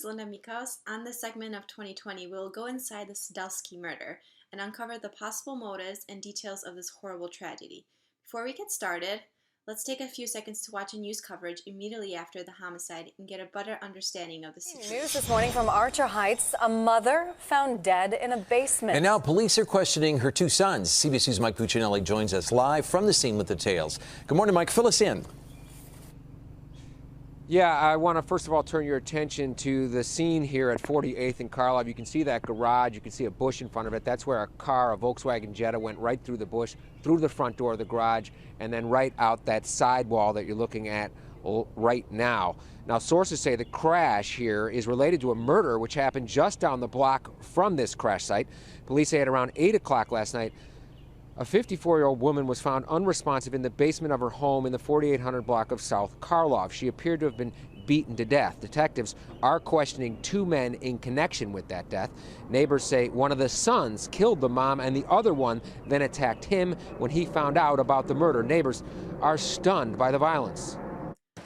is Linda Mikos. On this segment of 2020, we'll go inside the Sadowski murder and uncover the possible motives and details of this horrible tragedy. Before we get started, let's take a few seconds to watch a news coverage immediately after the homicide and get a better understanding of the situation. News this morning from Archer Heights, a mother found dead in a basement. And now police are questioning her two sons. CBC's Mike Puccinelli joins us live from the scene with the details. Good morning, Mike. Fill us in. Yeah, I want to first of all turn your attention to the scene here at 48th and Carlisle. You can see that garage. You can see a bush in front of it. That's where a car, a Volkswagen Jetta, went right through the bush, through the front door of the garage, and then right out that sidewall that you're looking at right now. Now, sources say the crash here is related to a murder which happened just down the block from this crash site. Police say at around 8 o'clock last night, a 54-year-old woman was found unresponsive in the basement of her home in the 4800 block of South Karlov. She appeared to have been beaten to death. Detectives are questioning two men in connection with that death. Neighbors say one of the sons killed the mom and the other one then attacked him when he found out about the murder. Neighbors are stunned by the violence.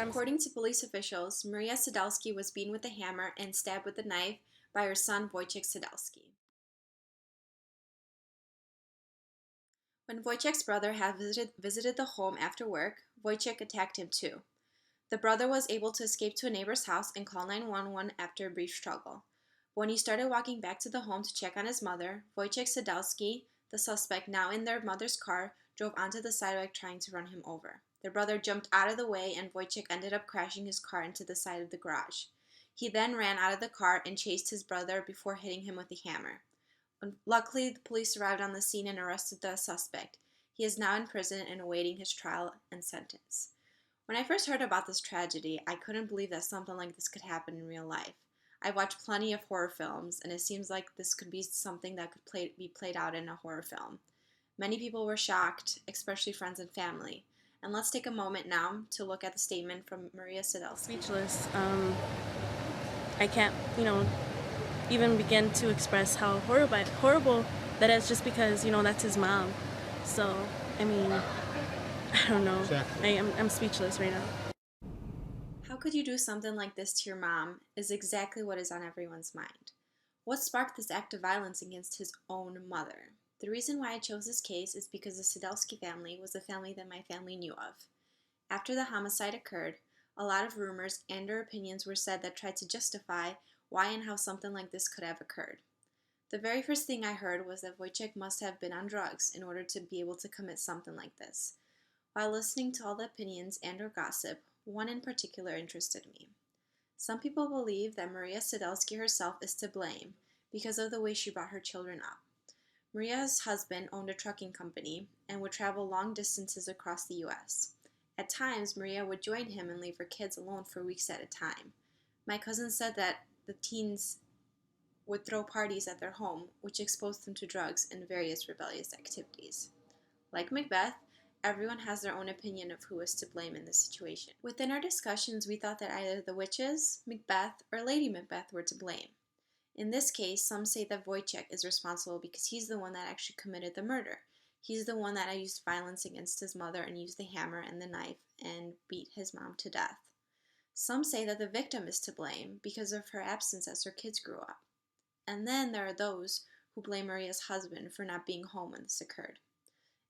According to police officials, Maria Sadowski was beaten with a hammer and stabbed with a knife by her son Wojciech Sadowski. When Wojciech's brother had visited the home after work, Wojciech attacked him too. The brother was able to escape to a neighbor's house and call 911 after a brief struggle. But when he started walking back to the home to check on his mother, Wojciech Sadowski, the suspect now in their mother's car, drove onto the sidewalk trying to run him over. The brother jumped out of the way and Wojciech ended up crashing his car into the side of the garage. He then ran out of the car and chased his brother before hitting him with a hammer. Luckily, the police arrived on the scene and arrested the suspect. He is now in prison and awaiting his trial and sentence. When I first heard about this tragedy, I couldn't believe that something like this could happen in real life. I've watched plenty of horror films, and it seems like this could be something that could be played out in a horror film. Many people were shocked, especially friends and family. And let's take a moment now to look at the statement from Maria Sadowski. Speechless. I can't, even begin to express how horrible that is, just because, that's his mom. So, I don't know. Exactly. I'm speechless right now. How could you do something like this to your mom is exactly what is on everyone's mind. What sparked this act of violence against his own mother? The reason why I chose this case is because the Sadowski family was a family that my family knew of. After the homicide occurred, a lot of rumors and/or opinions were said that tried to justify why and how something like this could have occurred. The very first thing I heard was that Wojciech must have been on drugs in order to be able to commit something like this. While listening to all the opinions and/or gossip, one in particular interested me. Some people believe that Maria Sadowski herself is to blame because of the way she brought her children up. Maria's husband owned a trucking company and would travel long distances across the U.S. At times, Maria would join him and leave her kids alone for weeks at a time. My cousin said that the teens would throw parties at their home, which exposed them to drugs and various rebellious activities. Like Macbeth, everyone has their own opinion of who is to blame in this situation. Within our discussions, we thought that either the witches, Macbeth, or Lady Macbeth were to blame. In this case, some say that Wojciech is responsible because he's the one that actually committed the murder. He's the one that used violence against his mother and used the hammer and the knife and beat his mom to death. Some say that the victim is to blame because of her absence as her kids grew up. And then there are those who blame Maria's husband for not being home when this occurred.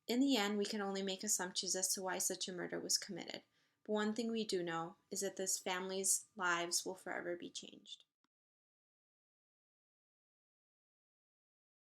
In the end, we can only make assumptions as to why such a murder was committed. But one thing we do know is that this family's lives will forever be changed.